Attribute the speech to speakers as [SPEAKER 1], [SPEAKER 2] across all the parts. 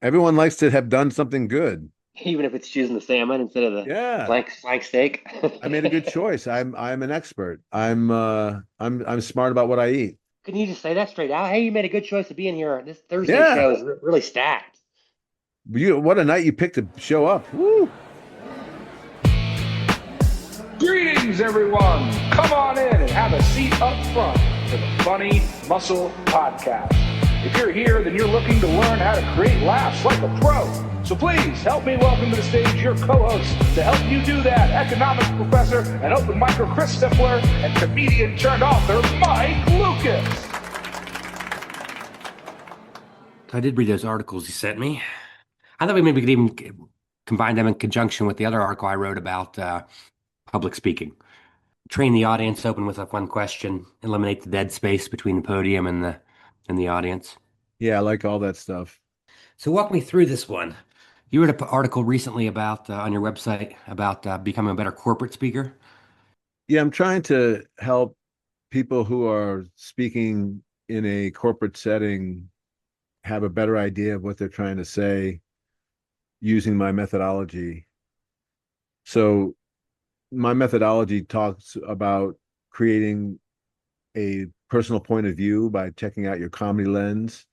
[SPEAKER 1] Everyone likes to have done something good.
[SPEAKER 2] Even if it's choosing the salmon instead of the
[SPEAKER 1] Yeah,
[SPEAKER 2] flank steak.
[SPEAKER 1] I made a good choice. I'm an expert. I'm smart about what I eat.
[SPEAKER 2] Can you just say that straight out? Hey, you made a good choice of being here. This Thursday
[SPEAKER 1] Yeah.
[SPEAKER 2] show is really stacked.
[SPEAKER 1] What a night you picked to show up. Woo.
[SPEAKER 3] Greetings, everyone. Come on in and have a seat up front for the Funny Muscle Podcast. If you're here, then you're looking to learn how to create laughs like a pro. So please help me welcome to the stage your co-host to help you do that, economics professor and open micer Chris Stifler and comedian turned author Mike Lucas.
[SPEAKER 4] I did read those articles you sent me. I thought we maybe could even combine them in conjunction with the other article I wrote about public speaking. Train the audience, open with a fun question, eliminate the dead space between the podium and the audience.
[SPEAKER 1] Yeah, I like all that stuff.
[SPEAKER 4] So walk me through this one. You wrote an article recently about on your website about becoming a better corporate speaker.
[SPEAKER 1] Yeah, I'm trying to help people who are speaking in a corporate setting have a better idea of what they're trying to say using my methodology. So my methodology talks about creating a personal point of view by checking out your comedy lens.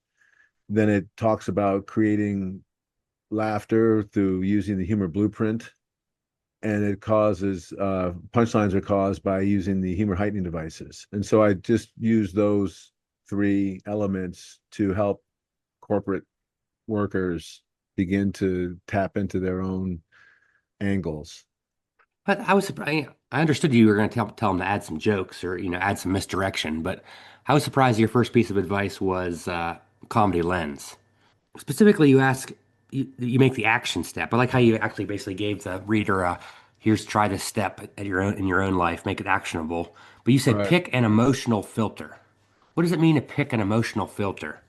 [SPEAKER 1] Then it talks about creating laughter through using the humor blueprint. And it causes punchlines are caused by using the humor heightening devices. And so I just use those three elements to help corporate workers begin to tap into their own angles.
[SPEAKER 4] But I was surprised. I understood you were going to tell them to add some jokes or add some misdirection. But I was surprised your first piece of advice was comedy lens. Specifically, you make the action step. I like how you actually basically gave the reader a here's try this step at your own in your own life, make it actionable. But you said
[SPEAKER 1] Right.
[SPEAKER 4] pick an emotional filter. What does it mean to pick an emotional filter?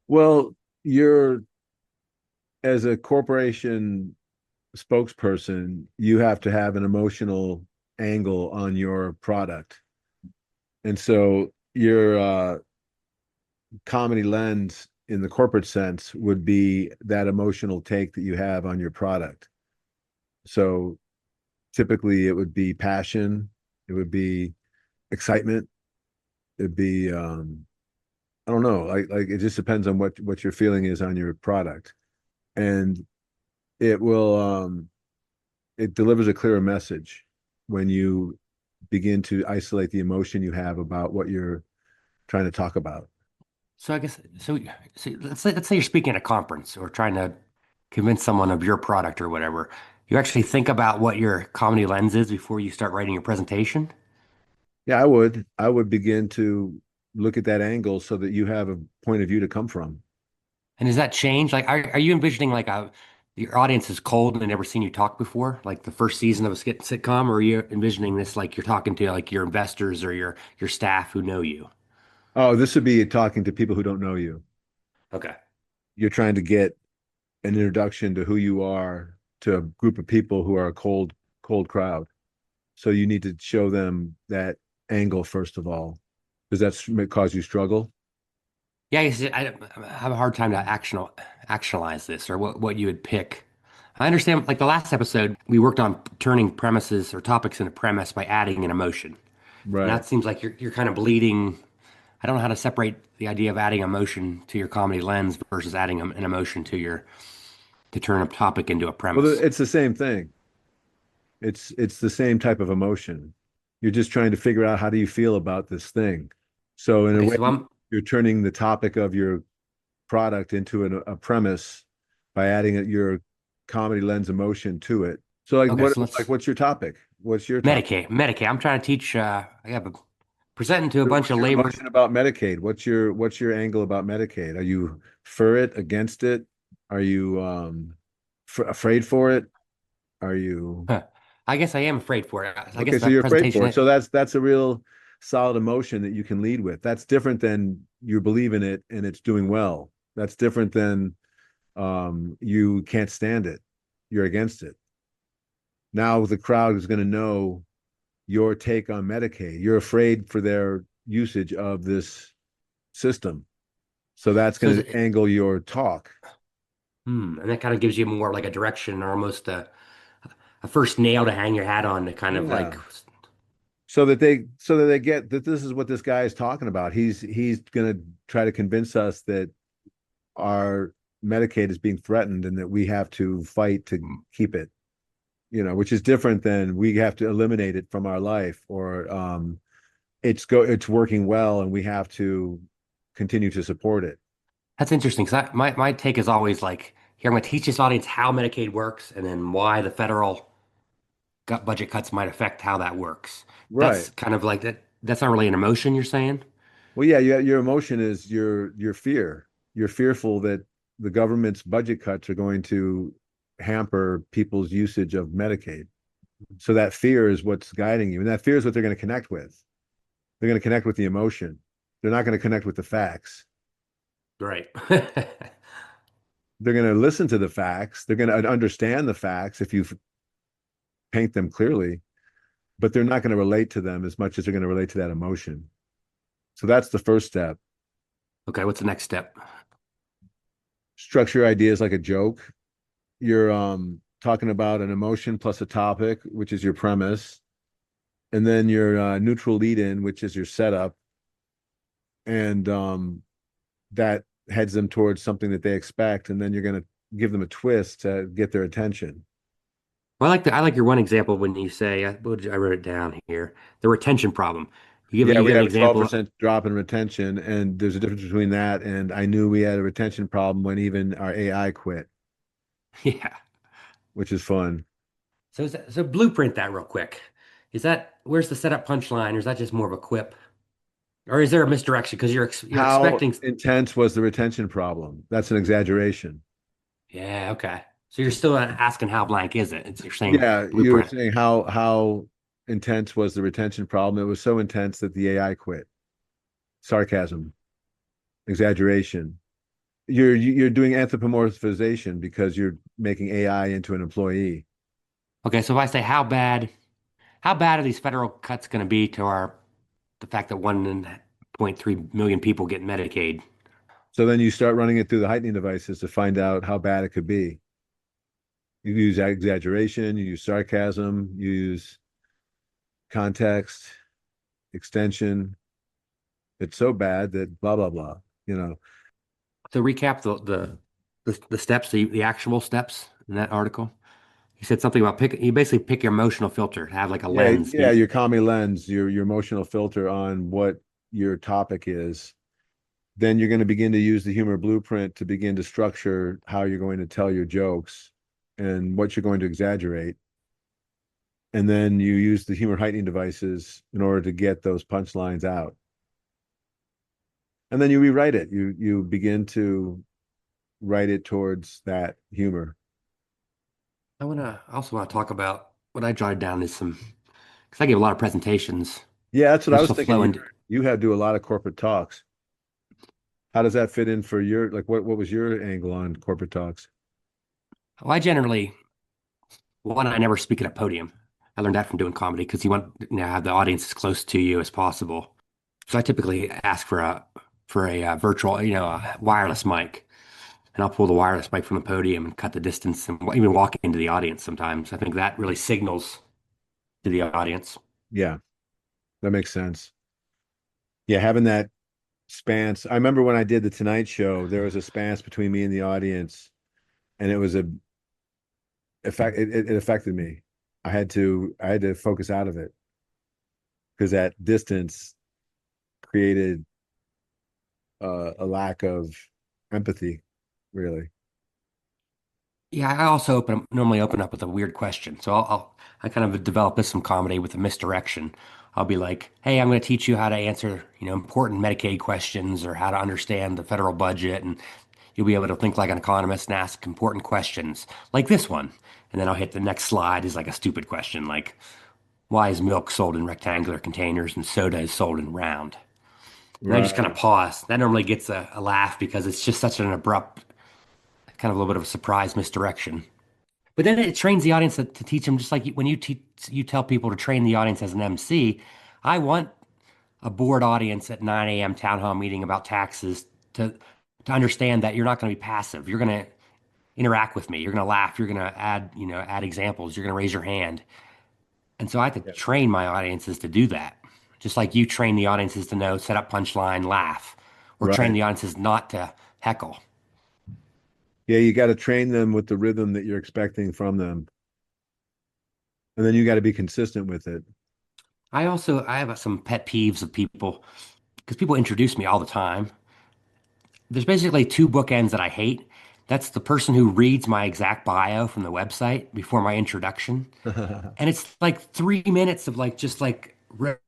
[SPEAKER 1] Well, you're as a corporation spokesperson, you have to have an emotional angle on your product. And so your comedy lens in the corporate sense would be that emotional take that you have on your product. So typically it would be passion, it would be excitement, it'd be I don't know, like it just depends on what your feeling is on your product. And it will it delivers a clearer message when you begin to isolate the emotion you have about what you're trying to talk about.
[SPEAKER 4] So I guess so let's say you're speaking at a conference or trying to convince someone of your product or whatever. You actually think about what your comedy lens is before you start writing your presentation.
[SPEAKER 1] Yeah, I would begin to look at that angle so that you have a point of view to come from.
[SPEAKER 4] And does that change? Like, are you envisioning like your audience is cold and they've never seen you talk before, like the first season of a sitcom, or are you envisioning this like you're talking to like your investors or your staff who know you?
[SPEAKER 1] Oh, this would be talking to people who don't know you.
[SPEAKER 4] Okay.
[SPEAKER 1] You're trying to get an introduction to who you are to a group of people who are a cold crowd. So you need to show them that angle first of all. Does that cause you struggle?
[SPEAKER 4] Yeah, I have a hard time to actionalize this or what you would pick. I understand, like the last episode, we worked on turning premises or topics into premise by adding an emotion. And
[SPEAKER 1] Right.
[SPEAKER 4] that seems like you're kind of bleeding. I don't know how to separate the idea of adding emotion to your comedy lens versus adding an emotion to your to turn a topic into a
[SPEAKER 1] Well,
[SPEAKER 4] premise.
[SPEAKER 1] it's the same thing. It's the same type of emotion. You're just trying to figure out how do you feel about this thing. So in a
[SPEAKER 4] Okay,
[SPEAKER 1] way,
[SPEAKER 4] so I'm
[SPEAKER 1] you're turning the topic of your product into a premise by adding your comedy lens emotion to it. So
[SPEAKER 4] okay. So let's
[SPEAKER 1] what's your topic? What's your topic?
[SPEAKER 4] Medicaid. I'm trying to teach. I have a presenting to a bunch
[SPEAKER 1] What's
[SPEAKER 4] of
[SPEAKER 1] your
[SPEAKER 4] labor.
[SPEAKER 1] emotion about Medicaid? What's your angle about Medicaid? Are you for it, against it? Are you afraid for it? Are you
[SPEAKER 4] Huh. I guess I am afraid for it. I
[SPEAKER 1] okay?
[SPEAKER 4] guess
[SPEAKER 1] So
[SPEAKER 4] that
[SPEAKER 1] you're afraid for
[SPEAKER 4] presentation.
[SPEAKER 1] it. So that's a real solid emotion that you can lead with. That's different than you believe in it and it's doing well. That's different than you can't stand it. You're against it. Now the crowd is going to know your take on Medicaid. You're afraid for their usage of this system. So that's
[SPEAKER 4] So
[SPEAKER 1] going to angle your talk.
[SPEAKER 4] And that kind of gives you more like a direction or almost a first nail to hang your hat on to kind of like,
[SPEAKER 1] Yeah. So that they get that this is what this guy is talking about. He's going to try to convince us that our Medicaid is being threatened and that we have to fight to keep it, which is different than we have to eliminate it from our life, or it's working well and we have to continue to support it.
[SPEAKER 4] that's interesting. Because my take is always like, here, I'm going to teach this audience how Medicaid works and then why the federal gut budget cuts might affect how that works.
[SPEAKER 1] Right.
[SPEAKER 4] That's kind of like that. That's not really an emotion you're saying.
[SPEAKER 1] Well, yeah, your emotion is your fear. You're fearful that the government's budget cuts are going to hamper people's usage of Medicaid. So that fear is what's guiding you, and that fear is what they're going to connect with. They're going to connect with the emotion. They're not going to connect with the facts.
[SPEAKER 4] Right.
[SPEAKER 1] They're going to listen to the facts. They're going to understand the facts if you paint them clearly, but they're not going to relate to them as much as they're going to relate to that emotion. So that's the first step.
[SPEAKER 4] Okay, what's the next step?
[SPEAKER 1] Structure ideas like a joke. You're talking about an emotion plus a topic, which is your premise, and then your neutral lead in, which is your setup, and that heads them towards something that they expect, and then you're going to give them a twist to get their attention.
[SPEAKER 4] Well, I like your one example when you say I wrote it down here, the retention problem.
[SPEAKER 1] Yeah,
[SPEAKER 4] You
[SPEAKER 1] we
[SPEAKER 4] give an
[SPEAKER 1] had a
[SPEAKER 4] example.
[SPEAKER 1] 12% drop in retention, and there's a difference between that and I knew we had a retention problem when even our AI quit,
[SPEAKER 4] Yeah.
[SPEAKER 1] which is fun.
[SPEAKER 4] So blueprint that real quick. Is that where's the setup punchline, or is that just more of a quip, or is there a misdirection because you're
[SPEAKER 1] How
[SPEAKER 4] expecting?
[SPEAKER 1] intense was the retention problem? That's an exaggeration.
[SPEAKER 4] Yeah. Okay. So you're still asking how blank is it? You're saying
[SPEAKER 1] Yeah, you were
[SPEAKER 4] blueprint.
[SPEAKER 1] saying how intense was the retention problem? It was so intense that the AI quit. Sarcasm, exaggeration. You're doing anthropomorphization because you're making AI into an employee.
[SPEAKER 4] Okay. So if I say how bad are these federal cuts going to be to the fact that 1.3 million people get Medicaid?
[SPEAKER 1] So then you start running it through the heightening devices to find out how bad it could be. You use exaggeration, you use sarcasm, you use context, extension. It's so bad that blah blah blah. You know.
[SPEAKER 4] To recap the steps, the actual steps in that article, he said something about you basically pick your emotional filter, have like a
[SPEAKER 1] Yeah,
[SPEAKER 4] lens.
[SPEAKER 1] yeah, your commie lens, your emotional filter on what your topic is. Then you're going to begin to use the humor blueprint to begin to structure how you're going to tell your jokes and what you're going to exaggerate. And then you use the humor heightening devices in order to get those punchlines out. And then you rewrite it. You begin to write it towards that humor.
[SPEAKER 4] I also want to talk about what I jotted down is some because I give a lot of presentations.
[SPEAKER 1] Yeah, that's what I
[SPEAKER 4] This
[SPEAKER 1] was
[SPEAKER 4] will
[SPEAKER 1] thinking.
[SPEAKER 4] flow
[SPEAKER 1] You
[SPEAKER 4] into.
[SPEAKER 1] you have do a lot of corporate talks. How does that fit in for your like what was your angle on corporate talks?
[SPEAKER 4] Well, I never speak at a podium. I learned that from doing comedy because you want to have the audience as close to you as possible. So I typically ask for a virtual, a wireless mic, and I'll pull the wireless mic from the podium and cut the distance and even walk into the audience sometimes. I think that really signals to the audience.
[SPEAKER 1] Yeah, that makes sense. Yeah, having that spans. I remember when I did the Tonight Show, there was a spans between me and the audience, and it was a effect. It affected me. I had to focus out of it because that distance created a lack of empathy, really.
[SPEAKER 4] Yeah, I also normally open up with a weird question. So I kind of develop this some comedy with a misdirection. I'll be like, "Hey, I'm going to teach you how to answer, important Medicaid questions or how to understand the federal budget, and you'll be able to think like an economist and ask important questions like this one." And then I'll hit the next slide is like a stupid question, like, "Why is milk sold in rectangular containers and soda is sold in round?" And I just kind of
[SPEAKER 1] Right.
[SPEAKER 4] pause. That normally gets a laugh because it's just such an abrupt, kind of a little bit of a surprise misdirection. But then it trains the audience to teach them, just like when you tell people to train the audience as an MC. I want a bored audience at 9 a.m. town hall meeting about taxes to understand that you're not going to be passive. You're going to interact with me. You're going to laugh. You're going to add examples. You're going to raise your hand. And so I have to
[SPEAKER 1] Yeah.
[SPEAKER 4] train my audiences to do that. Just like you train the audiences to know, set up punchline, laugh, or train
[SPEAKER 1] Right.
[SPEAKER 4] the audiences not to heckle.
[SPEAKER 1] Yeah, you got to train them with the rhythm that you're expecting from them. And then you got to be consistent with it.
[SPEAKER 4] I have some pet peeves of people because people introduce me all the time. There's basically two bookends that I hate. That's the person who reads my exact bio from the website before my introduction. And it's like 3 minutes of like just like wrote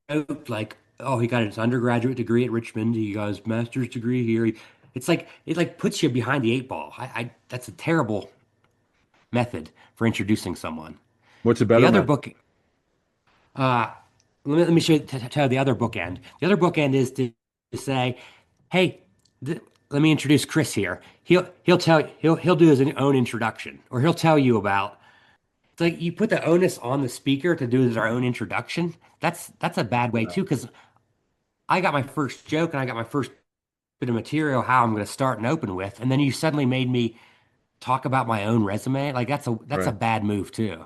[SPEAKER 4] like, oh, he got his undergraduate degree at Richmond. He got his master's degree here. It's like it like puts you behind the eight ball. I that's a terrible method for introducing someone.
[SPEAKER 1] What's a
[SPEAKER 4] The
[SPEAKER 1] better
[SPEAKER 4] other
[SPEAKER 1] method?
[SPEAKER 4] book, let me show you tell the other bookend. The other bookend is to say, hey, let me introduce Chris here. He'll do his own introduction, or he'll tell you about. It's like you put the onus on the speaker to do their own introduction. That's a bad way too, because I got my first joke and I got my first bit of material how I'm going to start and open with, and then you suddenly made me talk about my own resume. Like that's a
[SPEAKER 1] Right.
[SPEAKER 4] bad move too.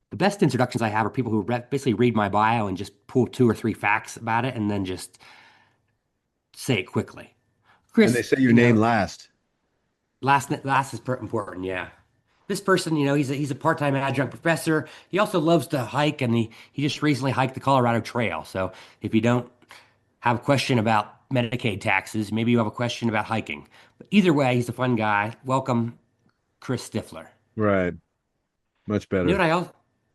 [SPEAKER 4] The best introductions I have are people who basically read my bio and just pull two or three facts about it and then just say it quickly.
[SPEAKER 1] And they
[SPEAKER 4] Chris,
[SPEAKER 1] say your name last.
[SPEAKER 4] last is important. Yeah, this person, he's a part-time adjunct professor. He also loves to hike, and he just recently hiked the Colorado Trail. So if you don't have a question about Medicaid taxes, maybe you have a question about hiking. But either way, he's a fun guy. Welcome, Chris Stifler.
[SPEAKER 1] Right. Much
[SPEAKER 4] You know
[SPEAKER 1] better.
[SPEAKER 4] what I also,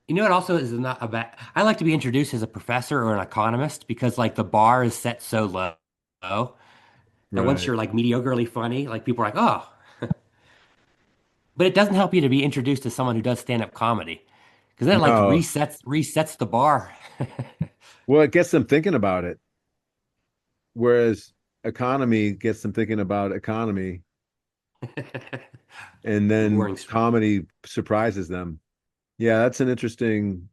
[SPEAKER 4] you know what also is not a bad. I like to be introduced as a professor or an economist because like the bar is set so low that once
[SPEAKER 1] Right.
[SPEAKER 4] you're like mediocrely funny, like people are like, oh. But it doesn't help you to be introduced to someone who does stand-up comedy because then it like
[SPEAKER 1] No.
[SPEAKER 4] resets the bar.
[SPEAKER 1] Well, it gets them thinking about it. Whereas economy gets them thinking about economy, and then
[SPEAKER 4] Boring.
[SPEAKER 1] comedy surprises them. Yeah, that's an interesting,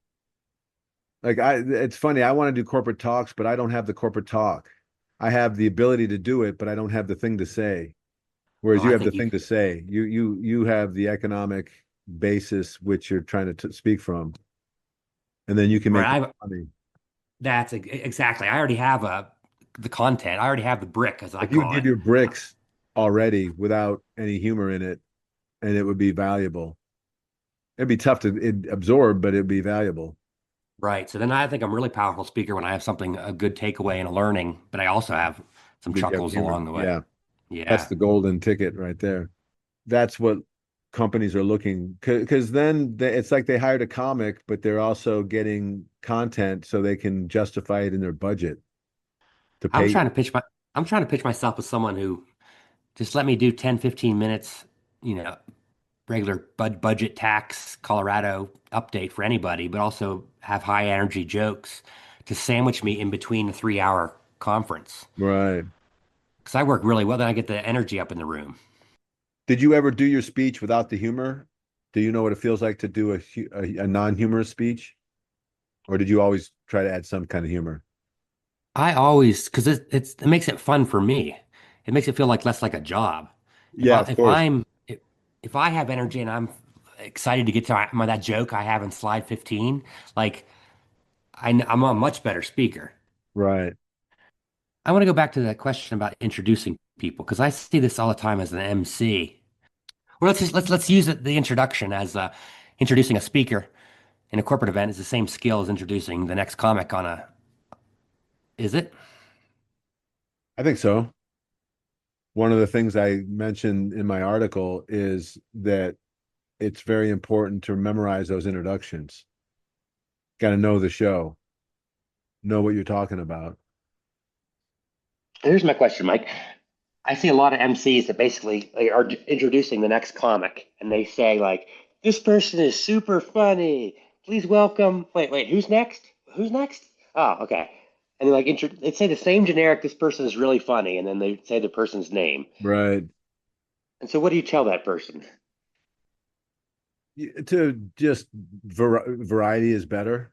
[SPEAKER 1] it's funny. I want to do corporate talks, but I don't have the corporate talk. I have the ability to do it, but I don't have the thing to say.
[SPEAKER 4] Oh,
[SPEAKER 1] Whereas you
[SPEAKER 4] I
[SPEAKER 1] have the
[SPEAKER 4] think you.
[SPEAKER 1] thing to say. You have the economic basis which you're trying to speak from, and then you can make
[SPEAKER 4] Right.
[SPEAKER 1] them funny.
[SPEAKER 4] Exactly. I already have the content. I already have the brick, as I
[SPEAKER 1] Like you would
[SPEAKER 4] call
[SPEAKER 1] give
[SPEAKER 4] it.
[SPEAKER 1] your bricks already without any humor in it, and it would be valuable. It'd be tough to absorb, but it'd be valuable.
[SPEAKER 4] Right. So then I think I'm a really powerful speaker when I have something, a good takeaway and a learning, but I also have some
[SPEAKER 1] Did you have
[SPEAKER 4] chuckles
[SPEAKER 1] humor?
[SPEAKER 4] along the way.
[SPEAKER 1] Yeah, that's
[SPEAKER 4] Yeah.
[SPEAKER 1] the golden ticket right there. That's what companies are looking because then it's like they hired a comic, but they're also getting content so they can justify it in their budget to
[SPEAKER 4] I'm
[SPEAKER 1] pay
[SPEAKER 4] trying to
[SPEAKER 1] you.
[SPEAKER 4] pitch my I'm trying to pitch myself as someone who just let me do 10, 15 minutes, you know, regular budget tax Colorado update for anybody, but also have high energy jokes to sandwich me in between the 3 hour conference.
[SPEAKER 1] Right.
[SPEAKER 4] Because I work really well, then I get the energy up in the room.
[SPEAKER 1] Did you ever do your speech without the humor? Do you know what it feels like to do a non-humorous speech? Or did you always try to add some kind of humor?
[SPEAKER 4] I always, because it makes it fun for me. It makes it feel like less like a job. If
[SPEAKER 1] Yeah,
[SPEAKER 4] I
[SPEAKER 1] of
[SPEAKER 4] if
[SPEAKER 1] course.
[SPEAKER 4] I'm if I have energy and I'm excited to get to that joke I have in slide 15, like I'm a much better speaker.
[SPEAKER 1] Right.
[SPEAKER 4] I want to go back to that question about introducing people because I see this all the time as an MC. Well, let's use the introduction as introducing a speaker in a corporate event is the same skill as introducing the next comic on a. Is it?
[SPEAKER 1] I think so. One of the things I mentioned in my article is that it's very important to memorize those introductions. Got to know the show, know what you're talking about.
[SPEAKER 2] Here's my question, Mike. I see a lot of MCs that basically are introducing the next comic, and they say like, "This person is super funny. Please welcome." Wait, who's next? Who's next? Oh, okay. And then like they say the same generic. This person is really funny, and then they say the person's name.
[SPEAKER 1] Right.
[SPEAKER 2] And so, what do you tell that person?
[SPEAKER 1] To just variety is better.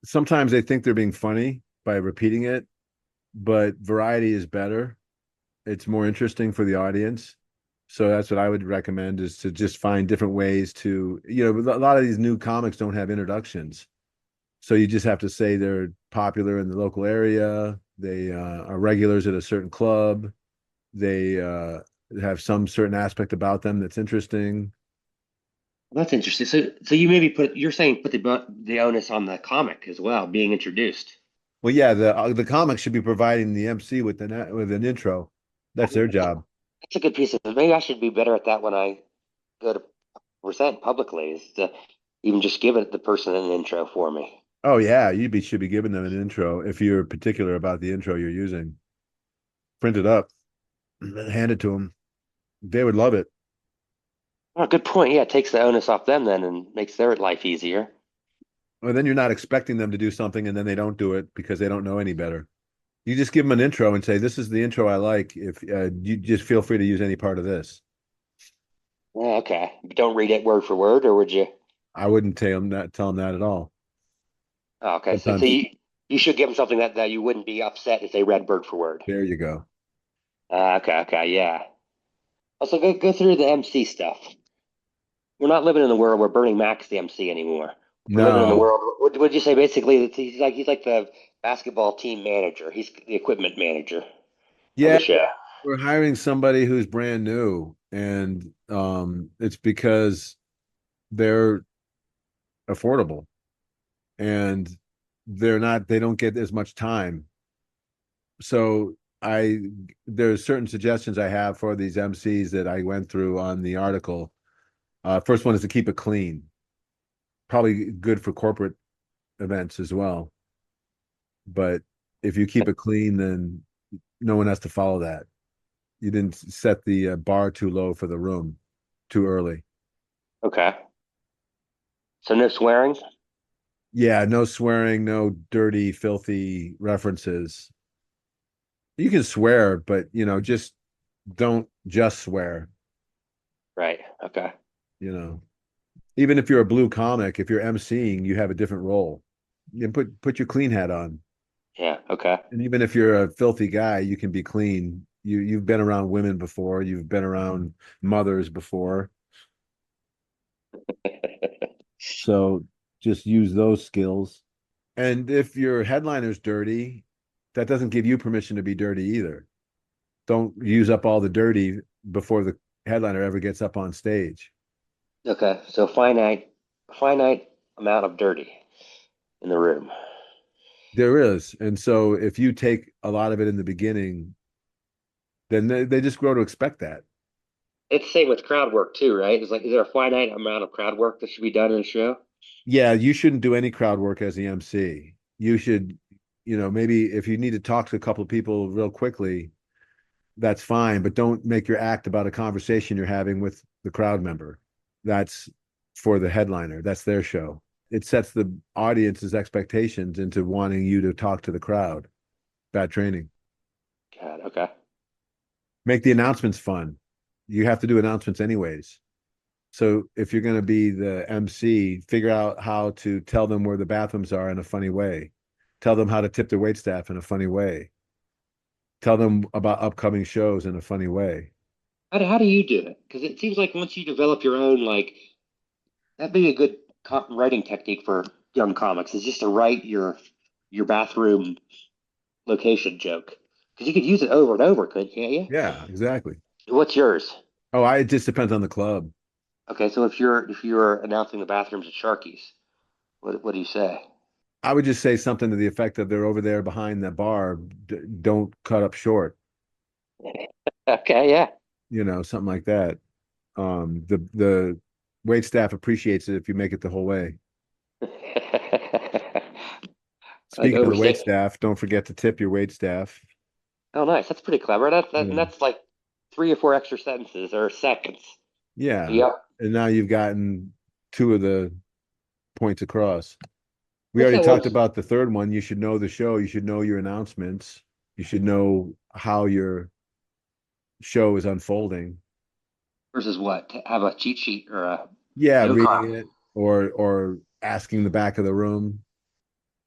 [SPEAKER 1] Sometimes they think they're being funny by repeating it, but variety is better. It's more interesting for the audience. So that's what I would recommend, is to just find different ways to, a lot of these new comics don't have introductions. So you just have to say they're popular in the local area. They are regulars at a certain club. They have some certain aspect about them that's interesting.
[SPEAKER 2] That's interesting. So you maybe you're saying put the onus on the comic as well, being introduced.
[SPEAKER 1] Well, yeah, the comic should be providing the MC with with an intro. That's their job.
[SPEAKER 2] That's a good piece of. Maybe I should be better at that when I go to present publicly. Is to even just give it the person an intro for me.
[SPEAKER 1] Oh yeah, should be giving them an intro if you're particular about the intro you're using. Print it up, hand it to them. They would love it.
[SPEAKER 2] Oh, good point. Yeah, it takes the onus off them then and makes their life easier.
[SPEAKER 1] Well, then you're not expecting them to do something and then they don't do it because they don't know any better. You just give them an intro and say, "This is the intro I like. If you just feel free to use any part of this."
[SPEAKER 2] Yeah, okay. But don't read it word for word, or would you?
[SPEAKER 1] I wouldn't tell them that at all.
[SPEAKER 2] Oh, okay. So
[SPEAKER 1] Sometimes
[SPEAKER 2] you should give them something that you wouldn't be upset if they read word for word.
[SPEAKER 1] there you go.
[SPEAKER 2] Okay, yeah. Also, go through the MC stuff. We're not living in the world where Bernie Mac's the MC anymore. We're living in the
[SPEAKER 1] No,
[SPEAKER 2] world. What would you say? Basically, that he's like the basketball team manager. He's the equipment manager of
[SPEAKER 1] yeah,
[SPEAKER 2] the show.
[SPEAKER 1] we're hiring somebody who's brand new, and it's because they're affordable and they don't get as much time. So there's certain suggestions I have for these MCs that I went through on the article. First one is to keep it clean. Probably good for corporate events as well. But if you keep it clean, then no one has to follow that. You didn't set the bar too low for the room too early.
[SPEAKER 2] Okay. So no swearing.
[SPEAKER 1] Yeah, no swearing, no dirty, filthy references. You can swear, but just don't just swear,
[SPEAKER 2] Right. Okay.
[SPEAKER 1] you know. Even if you're a blue comic, if you're emceeing, you have a different role. You can put your clean hat on.
[SPEAKER 2] Yeah. Okay.
[SPEAKER 1] And even if you're a filthy guy, you can be clean. You've been around women before, you've been around mothers before. So just use those skills. And if your headliner's dirty, that doesn't give you permission to be dirty either. Don't use up all the dirty before the headliner ever gets up on stage.
[SPEAKER 2] Okay. So finite amount of dirty in the room.
[SPEAKER 1] There is. And so if you take a lot of it in the beginning, then they just grow to expect that.
[SPEAKER 2] It's the same with crowd work too, right? It's like, is there a finite amount of crowd work that should be done in a show?
[SPEAKER 1] Yeah, you shouldn't do any crowd work as the MC. You should, maybe if you need to talk to a couple of people real quickly, that's fine, but don't make your act about a conversation you're having with the crowd member. That's for the headliner. That's their show. It sets the audience's expectations into wanting you to talk to the crowd. Bad training.
[SPEAKER 2] God. Okay.
[SPEAKER 1] Make the announcements fun. You have to do announcements anyways. So if you're going to be the MC, figure out how to tell them where the bathrooms are in a funny way. Tell them how to tip their waitstaff in a funny way. Tell them about upcoming shows in a funny way.
[SPEAKER 2] How do you do it? Because it seems like once you develop your own, like that'd be a good writing technique for young comics. Is just to write your bathroom location joke because you could use it over and over, can't you?
[SPEAKER 1] Yeah, exactly.
[SPEAKER 2] What's yours?
[SPEAKER 1] Oh, it just depends on the club.
[SPEAKER 2] Okay, so if you're announcing the bathrooms at Sharky's, what do you say?
[SPEAKER 1] I would just say something to the effect of they're over there behind that bar. Don't cut up short,
[SPEAKER 2] Okay, yeah.
[SPEAKER 1] something like that. The wait staff appreciates it if you make it the whole way.
[SPEAKER 2] Like
[SPEAKER 1] Speaking of the wait
[SPEAKER 2] overstay.
[SPEAKER 1] staff, don't forget to tip your wait staff.
[SPEAKER 2] Oh, nice. That's pretty clever. And
[SPEAKER 1] Yeah.
[SPEAKER 2] that's like 3 or 4 extra sentences or seconds.
[SPEAKER 1] Yeah.
[SPEAKER 2] Yep.
[SPEAKER 1] And now you've gotten two of the points across. We
[SPEAKER 2] Guess
[SPEAKER 1] already
[SPEAKER 2] that
[SPEAKER 1] talked
[SPEAKER 2] works
[SPEAKER 1] about the third one. You should know the show. You should know your announcements. You should know how your show is unfolding.
[SPEAKER 2] versus what? To have a cheat sheet or a
[SPEAKER 1] Yeah,
[SPEAKER 2] note card.
[SPEAKER 1] reading it or asking the back of the room,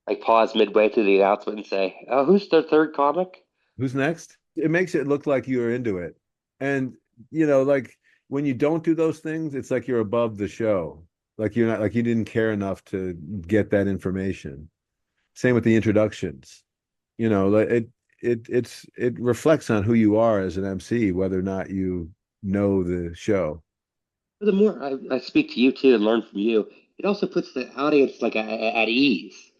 [SPEAKER 2] Like pause midway through the announcement and say, "Oh, who's their third comic?"
[SPEAKER 1] who's next? It makes it look like you're into it. And like when you don't do those things, it's like you're above the show. Like you're not like you didn't care enough to get that information. Same with the introductions. Like it reflects on who you are as an MC, whether or not you know the show.
[SPEAKER 2] The more I speak to you too and learn from you, it also puts the audience like at ease.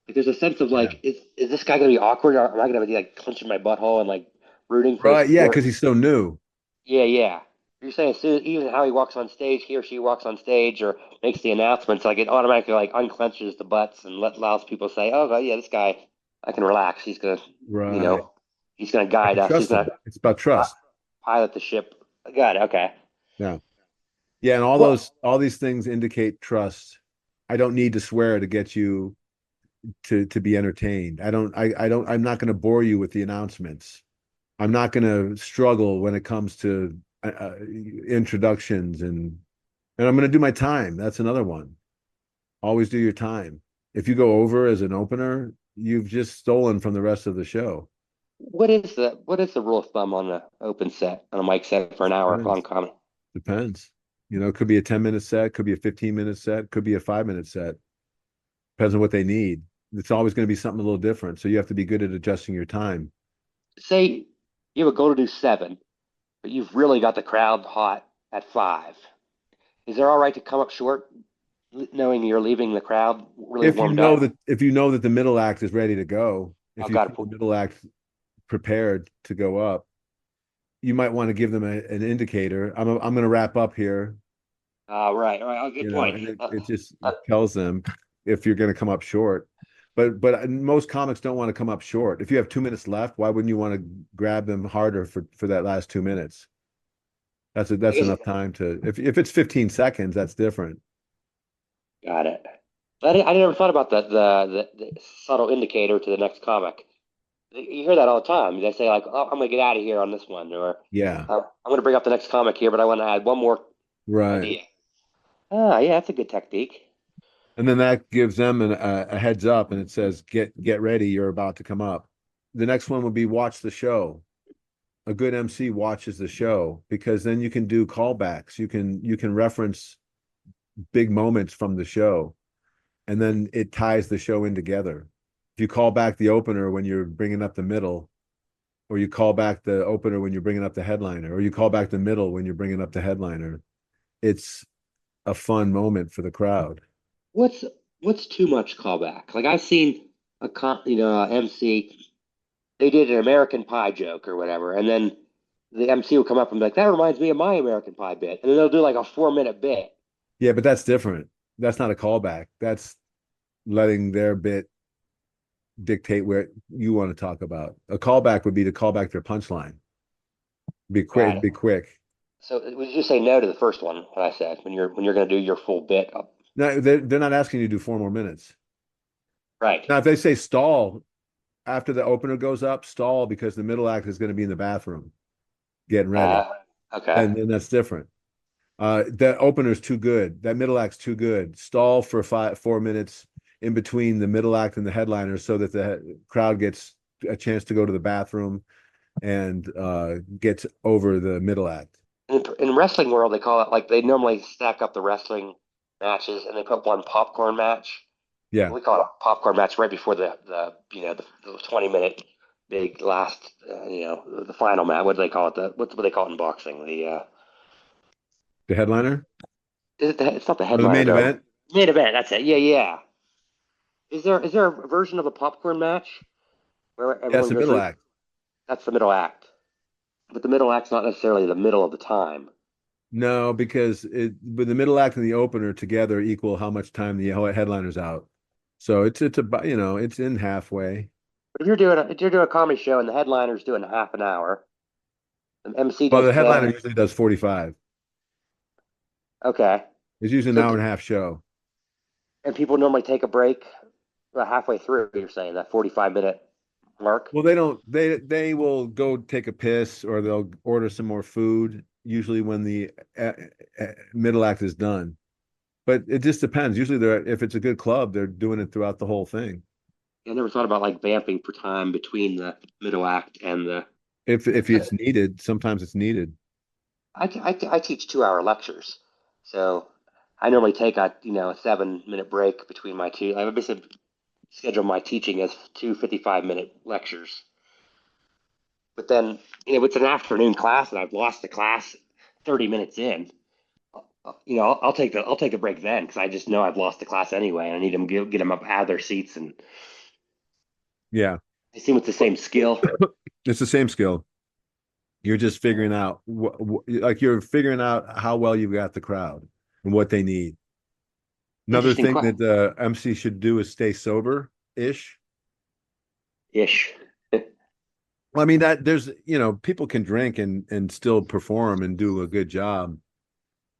[SPEAKER 2] Like there's a sense of
[SPEAKER 1] Yeah.
[SPEAKER 2] like, is this guy gonna be awkward, or am I gonna be like clenching my butthole and like rooting for
[SPEAKER 1] Right. Yeah,
[SPEAKER 2] for
[SPEAKER 1] because he's so new.
[SPEAKER 2] yeah, yeah. You're saying as soon, even how he walks on stage, he or she walks on stage or makes the announcements, like it automatically like unclenches the butts and allows people to say, "Oh, yeah, this guy, I can relax. He's gonna, you
[SPEAKER 1] Right.
[SPEAKER 2] know, he's gonna
[SPEAKER 1] I
[SPEAKER 2] guide
[SPEAKER 1] can
[SPEAKER 2] us. He's
[SPEAKER 1] trust
[SPEAKER 2] gonna
[SPEAKER 1] him. It's about
[SPEAKER 2] pi-
[SPEAKER 1] trust.
[SPEAKER 2] pilot the ship." Got it. Okay.
[SPEAKER 1] Yeah. Yeah, and
[SPEAKER 2] Well,
[SPEAKER 1] all these things indicate trust. I don't need to swear to get you to be entertained. I'm not going to bore you with the announcements. I'm not going to struggle when it comes to introductions and I'm going to do my time. That's another one. Always do your time. If you go over as an opener, you've just stolen from the rest of the show.
[SPEAKER 2] what is the rule of thumb on an open set on a mic set for an hour long
[SPEAKER 1] Depends.
[SPEAKER 2] comedy?
[SPEAKER 1] Depends. It could be a 10-minute set, could be a 15-minute set, could be a 5-minute set. Depends on what they need. It's always going to be something a little different. So you have to be good at adjusting your time.
[SPEAKER 2] Say you have a goal to do seven, but you've really got the crowd hot at five. Is it all right to come up short, knowing you're leaving the crowd really
[SPEAKER 1] If you
[SPEAKER 2] warmed
[SPEAKER 1] know
[SPEAKER 2] up?
[SPEAKER 1] that if you know that the middle act is ready to go, if
[SPEAKER 2] I
[SPEAKER 1] you
[SPEAKER 2] got to
[SPEAKER 1] see the
[SPEAKER 2] put.
[SPEAKER 1] middle act prepared to go up, you might want to give them an indicator. I'm going to wrap up here,
[SPEAKER 2] Right, right. Oh, good point.
[SPEAKER 1] and it just tells them if you're going to come up short. But most comics don't want to come up short. If you have 2 minutes left, why wouldn't you want to grab them harder for that last 2 minutes?
[SPEAKER 2] I
[SPEAKER 1] That's
[SPEAKER 2] guess
[SPEAKER 1] enough time to if it's 15 seconds, that's different.
[SPEAKER 2] got it. I never thought about the subtle indicator to the next comic. You hear that all the time. They say like, "Oh, I'm gonna get out of here on this one," or
[SPEAKER 1] Yeah,
[SPEAKER 2] "I'm gonna bring up the next comic here, but I want to add one more
[SPEAKER 1] right.
[SPEAKER 2] idea." Ah, yeah, that's a good technique.
[SPEAKER 1] And then that gives them a heads up, and it says, "Get ready, you're about to come up." The next one would be watch the show. A good MC watches the show because then you can do callbacks. You can reference big moments from the show, and then it ties the show in together. If you call back the opener when you're bringing up the middle, or you call back the opener when you're bringing up the headliner, or you call back the middle when you're bringing up the headliner, it's a fun moment for the crowd.
[SPEAKER 2] What's what's too much callback? Like I've seen MC. They did an American Pie joke or whatever, and then the MC will come up and be like, "That reminds me of my American Pie bit," and then they'll do like a 4 minute bit.
[SPEAKER 1] Yeah, but that's different. That's not a callback. That's letting their bit dictate where you want to talk about. A callback would be to call back their punchline. Be
[SPEAKER 2] Got
[SPEAKER 1] quick,
[SPEAKER 2] it.
[SPEAKER 1] be quick.
[SPEAKER 2] So would you say no to the first one? What I said when you're going to do your full bit up,
[SPEAKER 1] No, they're not asking you to do 4 more minutes.
[SPEAKER 2] right?
[SPEAKER 1] Now, if they say stall after the opener goes up, stall because the middle act is going to be in the bathroom getting ready,
[SPEAKER 2] Uh, okay.
[SPEAKER 1] and then that's different. That opener's too good. That middle act's too good. Stall for 4 minutes in between the middle act and the headliner so that the crowd gets a chance to go to the bathroom and gets over the middle act.
[SPEAKER 2] In wrestling world, they call it like they normally stack up the wrestling matches and they put one popcorn match.
[SPEAKER 1] Yeah,
[SPEAKER 2] We call it a popcorn match right before the 20 minute big last the final match. What do they call it? What they call it in boxing?
[SPEAKER 1] the headliner
[SPEAKER 2] It's not the
[SPEAKER 1] or the
[SPEAKER 2] headliner
[SPEAKER 1] main
[SPEAKER 2] though.
[SPEAKER 1] event.
[SPEAKER 2] Main event. That's it. Yeah, yeah. Is there a version of a popcorn match where
[SPEAKER 1] Yeah, it's
[SPEAKER 2] everyone
[SPEAKER 1] the
[SPEAKER 2] goes
[SPEAKER 1] middle
[SPEAKER 2] through?
[SPEAKER 1] act.
[SPEAKER 2] That's the middle act, but the middle act's not necessarily the middle of the time.
[SPEAKER 1] No, because with the middle act and the opener together equal how much time the headliner's out. So it's about it's in halfway.
[SPEAKER 2] But if you're doing a comedy show and the headliner's doing half an hour, the MC
[SPEAKER 1] Well,
[SPEAKER 2] does
[SPEAKER 1] the headliner
[SPEAKER 2] 10.
[SPEAKER 1] usually does 45.
[SPEAKER 2] Okay.
[SPEAKER 1] It's usually an
[SPEAKER 2] So
[SPEAKER 1] hour and a half show.
[SPEAKER 2] and people normally take a break about halfway through. You're saying that 45 minute mark.
[SPEAKER 1] Well, they don't. They will go take a piss or they'll order some more food. Usually when the middle act is done, but it just depends. Usually, they're if it's a good club, they're doing it throughout the whole thing.
[SPEAKER 2] I never thought about like vamping for time between the middle act and the.
[SPEAKER 1] If it's needed, sometimes it's needed.
[SPEAKER 2] I teach 2 hour lectures, so I normally take a 7 minute break between my two. I basically schedule my teaching as two 55-minute lectures. But then, it's an afternoon class and I've lost the class 30 minutes in. I'll take the break then because I just know I've lost the class anyway, and I need them get them up out of their seats, and
[SPEAKER 1] Yeah.
[SPEAKER 2] I assume it's the same skill.
[SPEAKER 1] It's the same skill. You're just figuring out like you're figuring out how well you've got the crowd and what they need. Another
[SPEAKER 2] Interesting
[SPEAKER 1] thing
[SPEAKER 2] class
[SPEAKER 1] that the MC should do is stay sober-ish.
[SPEAKER 2] ish.
[SPEAKER 1] Well, I mean that there's, people can drink and still perform and do a good job,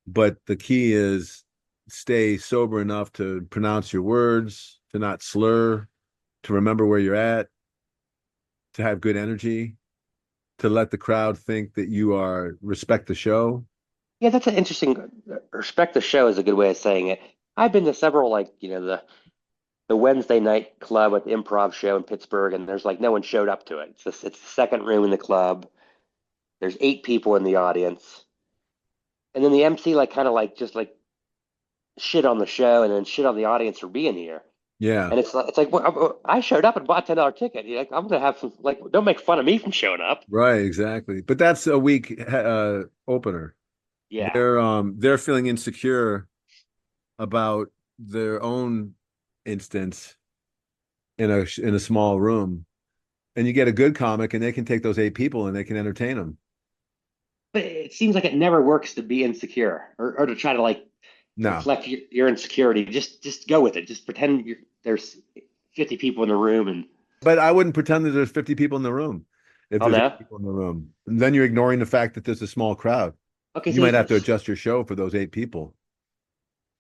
[SPEAKER 1] but the key is stay sober enough to pronounce your words, to not slur, to remember where you're at, to have good energy, to let the crowd think that you are respect the show.
[SPEAKER 2] Yeah, that's an interesting. Respect the show is a good way of saying it. I've been to several, like, the Wednesday night club at the Improv show in Pittsburgh, and there's like no one showed up to it. It's the second room in the club. There's 8 people in the audience, and then the MC like kind of like just like shit on the show and then shit on the audience for being here.
[SPEAKER 1] Yeah,
[SPEAKER 2] And it's like well, I showed up and bought $10 ticket. You're like, I'm gonna have some, like, don't make fun of me from showing up.
[SPEAKER 1] right, exactly. But that's a weak opener.
[SPEAKER 2] Yeah,
[SPEAKER 1] They're feeling insecure about their own instance in a small room, and you get a good comic and they can take those 8 people and they can entertain them.
[SPEAKER 2] but it seems like it never works to be insecure or to try to like
[SPEAKER 1] No,
[SPEAKER 2] deflect your insecurity. Just go with it. Just pretend there's 50 people in the room, and
[SPEAKER 1] but I wouldn't pretend that there's 50 people in the room. If
[SPEAKER 2] oh
[SPEAKER 1] there's eight
[SPEAKER 2] no.
[SPEAKER 1] people in the room, and then you're ignoring the fact that there's a small crowd.
[SPEAKER 2] Okay,
[SPEAKER 1] You might have to adjust your show for those 8 people.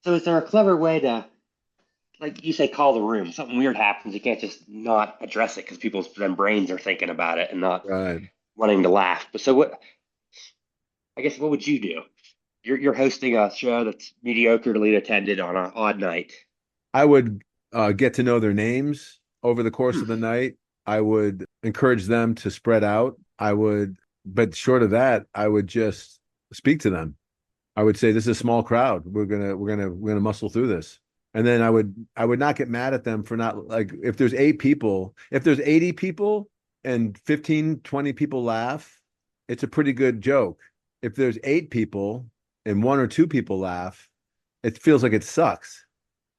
[SPEAKER 2] so is there a clever way to, like you say, call the room? Something weird happens, you can't just not address it because people's then brains are thinking about it and not
[SPEAKER 1] Right.
[SPEAKER 2] wanting to laugh. But so what? I guess what would you do? You're hosting a show that's mediocrely attended on an odd night.
[SPEAKER 1] I would get to know their names over the course
[SPEAKER 2] Hmm.
[SPEAKER 1] of the night. I would encourage them to spread out. But short of that, I would just speak to them. I would say, "This is a small crowd. We're gonna muscle through this." And then I would not get mad at them for not, like, if there's 8 people, if there's 80 people and 15, 20 people laugh, it's a pretty good joke. If there's 8 people and 1 or 2 people laugh, it feels like it sucks,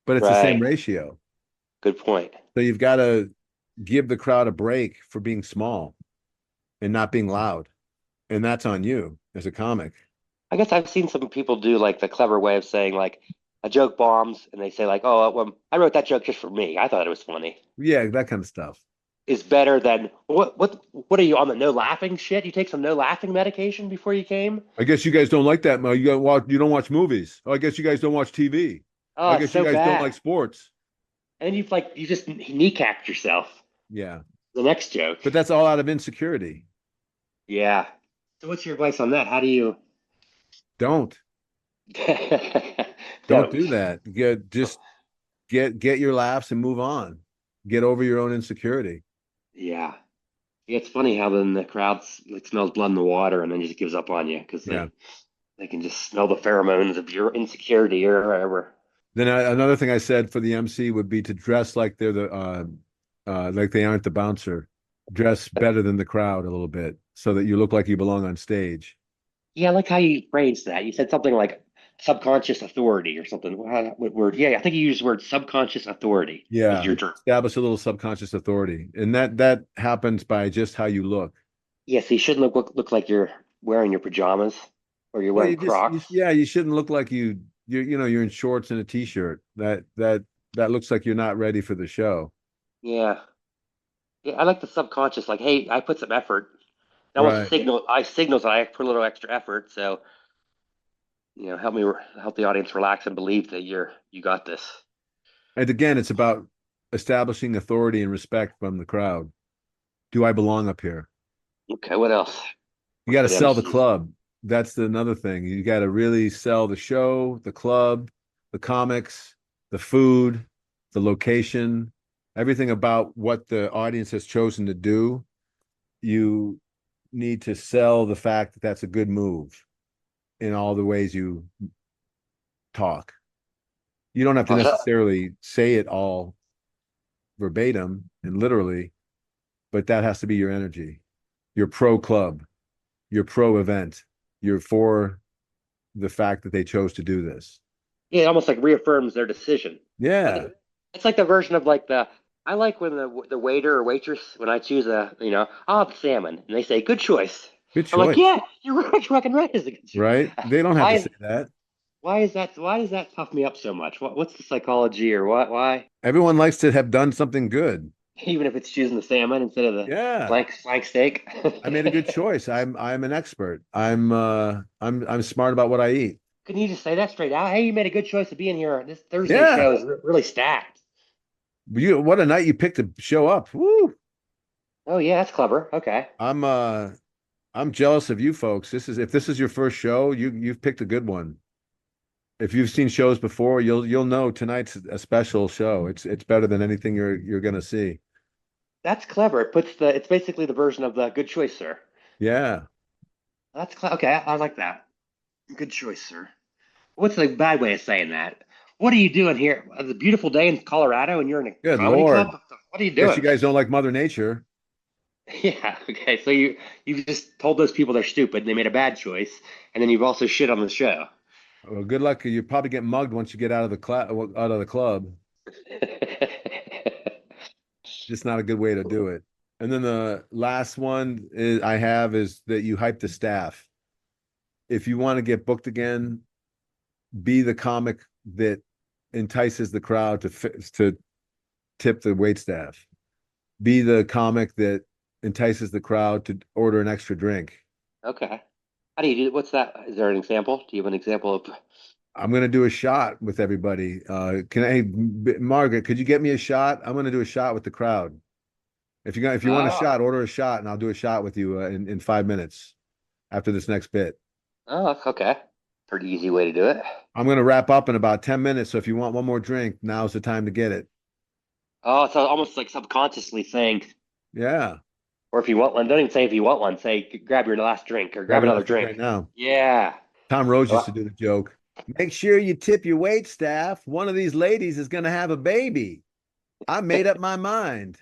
[SPEAKER 1] but it's the same
[SPEAKER 2] Right.
[SPEAKER 1] ratio.
[SPEAKER 2] Good point.
[SPEAKER 1] So you've got to give the crowd a break for being small and not being loud. And that's on you as a comic.
[SPEAKER 2] I guess I've seen some people do like the clever way of saying like a joke bombs and they say like, "Oh, well, I wrote that joke just for me. I thought it was funny."
[SPEAKER 1] Yeah, that kind of stuff.
[SPEAKER 2] Is better than what are you on the no laughing shit? You take some no laughing medication before you came?
[SPEAKER 1] I guess you guys don't like that, Mo. You don't watch movies. Oh, I guess you guys don't watch TV.
[SPEAKER 2] Oh,
[SPEAKER 1] I
[SPEAKER 2] it's
[SPEAKER 1] guess you
[SPEAKER 2] so
[SPEAKER 1] guys don't
[SPEAKER 2] bad.
[SPEAKER 1] like sports.
[SPEAKER 2] And then you just kneecapped yourself.
[SPEAKER 1] Yeah.
[SPEAKER 2] The next joke.
[SPEAKER 1] But that's all out of insecurity.
[SPEAKER 2] Yeah. So what's your advice on that? How do you
[SPEAKER 1] Don't. Don't
[SPEAKER 2] don't?
[SPEAKER 1] do that. Get your laughs and move on. Get over your own insecurity.
[SPEAKER 2] Yeah. Yeah, it's funny how then the crowd like smells blood in the water and then just gives up on you because
[SPEAKER 1] Yeah.
[SPEAKER 2] they can just smell the pheromones of your insecurity or whatever.
[SPEAKER 1] Then another thing I said for the MC would be to dress like they're like they aren't the bouncer. Dress better than the crowd a little bit so that you look like you belong on stage.
[SPEAKER 2] Yeah, I like how you phrased that. You said something like subconscious authority or something. What word? Yeah, I think you used the word subconscious authority was
[SPEAKER 1] Yeah,
[SPEAKER 2] your term.
[SPEAKER 1] establish a little subconscious authority, and that happens by just how you look.
[SPEAKER 2] Yeah, so you shouldn't look like you're wearing your pajamas or you're
[SPEAKER 1] Well,
[SPEAKER 2] wearing Crocs.
[SPEAKER 1] you shouldn't look like you're in shorts and a t-shirt. That looks like you're not ready for the show.
[SPEAKER 2] Yeah. Yeah, I like the subconscious, like, hey, I put some effort. That almost
[SPEAKER 1] Right.
[SPEAKER 2] signals that I put a little extra effort. So, help the audience relax and believe that you got this.
[SPEAKER 1] And again, it's about establishing authority and respect from the crowd. Do I belong up here?
[SPEAKER 2] Okay, what else?
[SPEAKER 1] You got
[SPEAKER 2] What's
[SPEAKER 1] to
[SPEAKER 2] good
[SPEAKER 1] sell the
[SPEAKER 2] MCs?
[SPEAKER 1] club. That's another thing. You got to really sell the show, the club, the comics, the food, the location, everything about what the audience has chosen to do. You need to sell the fact that that's a good move. in all the ways you talk. You don't have to
[SPEAKER 2] Oh, so,
[SPEAKER 1] necessarily say it all verbatim and literally, but that has to be your energy. You're pro club, you're pro event, you're for the fact that they chose to do this.
[SPEAKER 2] yeah, it almost like reaffirms their decision. Like
[SPEAKER 1] Yeah,
[SPEAKER 2] it's like the version of like the I like when the waiter or waitress when I choose I'll have salmon and they say good choice.
[SPEAKER 1] good
[SPEAKER 2] I'm like,
[SPEAKER 1] choice,
[SPEAKER 2] yeah, you're right, you're fucking right. Is a good choice.
[SPEAKER 1] right? They don't have
[SPEAKER 2] Why
[SPEAKER 1] to
[SPEAKER 2] is
[SPEAKER 1] say that.
[SPEAKER 2] why does that puff me up so much? What's the psychology or what? Why?
[SPEAKER 1] Everyone likes to have done something good.
[SPEAKER 2] Even if it's choosing the salmon instead of the
[SPEAKER 1] Yeah,
[SPEAKER 2] flank steak.
[SPEAKER 1] I made a good choice. I'm an expert. I'm smart about what I eat.
[SPEAKER 2] Couldn't you just say that straight out? Hey, you made a good choice of being here. This Thursday
[SPEAKER 1] Yeah.
[SPEAKER 2] show is really stacked.
[SPEAKER 1] What a night you picked to show up. Woo.
[SPEAKER 2] Oh yeah, that's clever. Okay.
[SPEAKER 1] I'm uh I'm jealous of you folks. If this is your first show, you've picked a good one. If you've seen shows before, you'll know tonight's a special show. It's better than anything you're gonna see.
[SPEAKER 2] That's clever. It's basically the version of the good choice, sir.
[SPEAKER 1] Yeah.
[SPEAKER 2] Okay. I like that. Good choice, sir. What's the bad way of saying that? What are you doing here? It's a beautiful day in Colorado and you're in a
[SPEAKER 1] Good
[SPEAKER 2] comedy club?
[SPEAKER 1] Lord.
[SPEAKER 2] What are you
[SPEAKER 1] Guess you
[SPEAKER 2] doing?
[SPEAKER 1] guys don't like Mother Nature.
[SPEAKER 2] Yeah, okay. So you've just told those people they're stupid, they made a bad choice, and then you've also shit on the show.
[SPEAKER 1] Well, good luck. You probably get mugged once you get out of the club. Just not a good way to do it. And then the last one is that you hype the staff. If you want to get booked again, be the comic that entices the crowd to tip the wait staff. Be the comic that entices the crowd to order an extra drink.
[SPEAKER 2] Okay. How do you do? What's that? Is there an example? Do you have an example of?
[SPEAKER 1] I'm gonna do a shot with everybody. Margaret, could you get me a shot? I'm gonna do a shot with the crowd. If you want a
[SPEAKER 2] Oh,
[SPEAKER 1] shot, order a shot, and I'll do a shot with you in 5 minutes after this next bit.
[SPEAKER 2] oh, okay. Pretty easy way to do it.
[SPEAKER 1] I'm gonna wrap up in about 10 minutes. So if you want one more drink, now's the time to get it.
[SPEAKER 2] Oh, it's almost like subconsciously saying,
[SPEAKER 1] Yeah,
[SPEAKER 2] or if you want one, don't even say if you want one. Say grab your last drink or grab
[SPEAKER 1] grab
[SPEAKER 2] another
[SPEAKER 1] another drink right
[SPEAKER 2] drink.
[SPEAKER 1] now.
[SPEAKER 2] Yeah.
[SPEAKER 1] Tom Rose used to
[SPEAKER 2] Well,
[SPEAKER 1] do the joke. Make sure you tip your wait staff. One of these ladies is gonna have a baby. I made up my mind.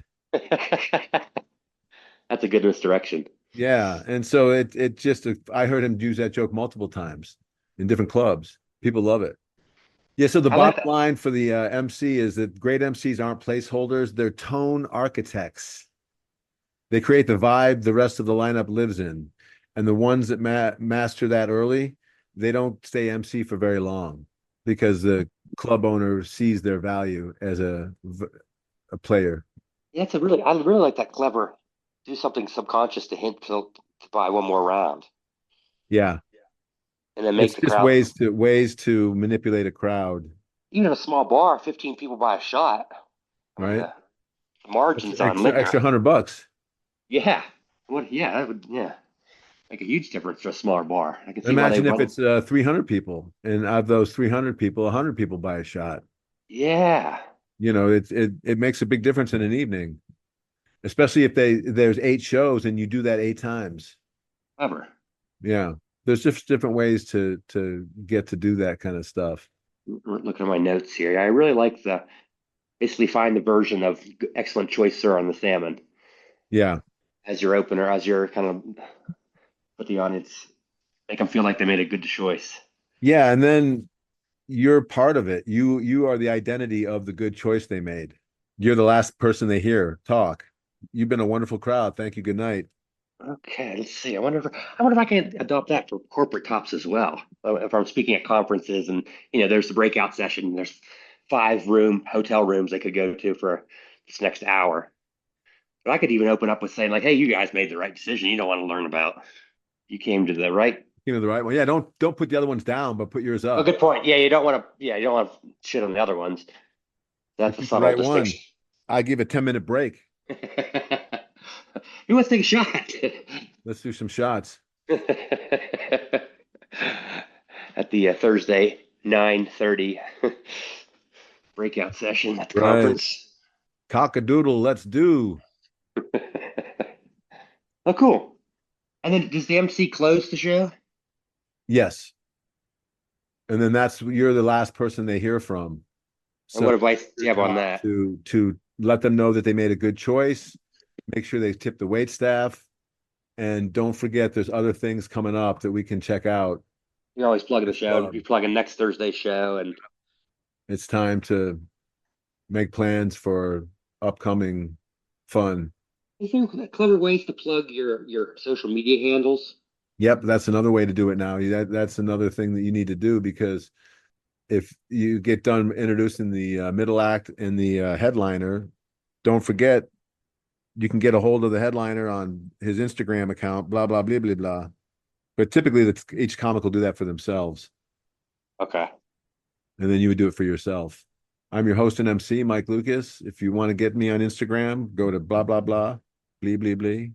[SPEAKER 2] that's a good misdirection.
[SPEAKER 1] Yeah, and so it just I heard him use that joke multiple times in different clubs. People love it. Yeah, so the
[SPEAKER 2] I like
[SPEAKER 1] bottom
[SPEAKER 2] that.
[SPEAKER 1] line for the MC is that great MCs aren't placeholders, they're tone architects. They create the vibe the rest of the lineup lives in. And the ones that master that early, they don't stay MC for very long because the club owner sees their value as a player.
[SPEAKER 2] Yeah, I really like that clever. Do something subconscious to hint to buy one more round,
[SPEAKER 1] Yeah.
[SPEAKER 2] and then make
[SPEAKER 1] It's
[SPEAKER 2] the
[SPEAKER 1] just
[SPEAKER 2] crowd.
[SPEAKER 1] ways to manipulate a crowd,
[SPEAKER 2] Even in a small bar, 15 people buy a shot. I mean,
[SPEAKER 1] right?
[SPEAKER 2] the margins on
[SPEAKER 1] Extra
[SPEAKER 2] liquor.
[SPEAKER 1] $100.
[SPEAKER 2] Yeah. What? Yeah, that would make a huge difference for a smaller bar. I can see why they
[SPEAKER 1] Imagine if
[SPEAKER 2] run.
[SPEAKER 1] it's 300 people, and of those 300 people, 100 people buy a shot.
[SPEAKER 2] Yeah.
[SPEAKER 1] It makes a big difference in an evening, especially if there's 8 shows and you do that 8 times.
[SPEAKER 2] Clever.
[SPEAKER 1] Yeah, there's just different ways to get to do that kind of stuff.
[SPEAKER 2] Looking at my notes here, I really like the basically find the version of excellent choice, sir, on the salmon
[SPEAKER 1] Yeah,
[SPEAKER 2] as your opener, as your kind of put the audience, make them feel like they made a good choice.
[SPEAKER 1] yeah, and then you're part of it. You are the identity of the good choice they made. You're the last person they hear talk. You've been a wonderful crowd. Thank you. Good night.
[SPEAKER 2] Okay, let's see. I wonder if I can adopt that for corporate tops as well. If I'm speaking at conferences and there's the breakout session, there's 5 hotel rooms they could go to for this next hour. But I could even open up with saying like, "Hey, you guys made the right decision. You don't want to learn about. You came to the right."
[SPEAKER 1] The right one. Yeah, don't put the other ones down, but put yours
[SPEAKER 2] Oh,
[SPEAKER 1] up.
[SPEAKER 2] good point. Yeah, you don't want to. Yeah, you don't want to shit on the other ones. That's
[SPEAKER 1] Just
[SPEAKER 2] a
[SPEAKER 1] choose the
[SPEAKER 2] subtle
[SPEAKER 1] right one.
[SPEAKER 2] distinction.
[SPEAKER 1] I give a 10-minute break.
[SPEAKER 2] Who wants to take a shot?
[SPEAKER 1] Let's do some shots.
[SPEAKER 2] At the Thursday 9:30 breakout session at the
[SPEAKER 1] Right.
[SPEAKER 2] conference.
[SPEAKER 1] Cockadoodle, let's do.
[SPEAKER 2] Oh, cool. And then does the MC close the show?
[SPEAKER 1] Yes. and then you're the last person they hear from.
[SPEAKER 2] And what
[SPEAKER 1] So
[SPEAKER 2] advice do
[SPEAKER 1] your
[SPEAKER 2] you have on
[SPEAKER 1] job
[SPEAKER 2] that?
[SPEAKER 1] to let them know that they made a good choice, make sure they tip the wait staff, and don't forget there's other things coming up that we can check out.
[SPEAKER 2] You're always plugging the show. You're plugging next Thursday's show, and
[SPEAKER 1] It's time to make plans for upcoming fun.
[SPEAKER 2] is there clever ways to plug your social media handles?
[SPEAKER 1] Yep, that's another way to do it now. That's another thing that you need to do, because if you get done introducing the middle act and the headliner, don't forget you can get a hold of the headliner on his Instagram account, blah, blah, blah, blah, blah. But typically, each comic will do that for themselves.
[SPEAKER 2] Okay.
[SPEAKER 1] And then you would do it for yourself. I'm your host and MC, Mike Lucas. If you want to get me on Instagram, go to blah, blah, blah, blee, blee, blee.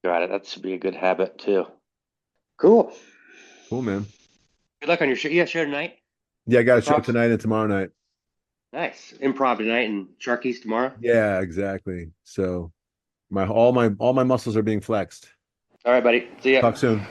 [SPEAKER 2] Got it. That should be a good habit too. Cool.
[SPEAKER 1] Cool, man.
[SPEAKER 2] Good luck on your show. You have a show tonight?
[SPEAKER 1] Yeah, I got a show
[SPEAKER 2] Improv?
[SPEAKER 1] tonight and tomorrow night.
[SPEAKER 2] Nice. Improv tonight and Sharkies tomorrow.
[SPEAKER 1] Yeah, exactly. So all my muscles are being flexed.
[SPEAKER 2] All right, buddy. See ya.
[SPEAKER 1] Talk soon.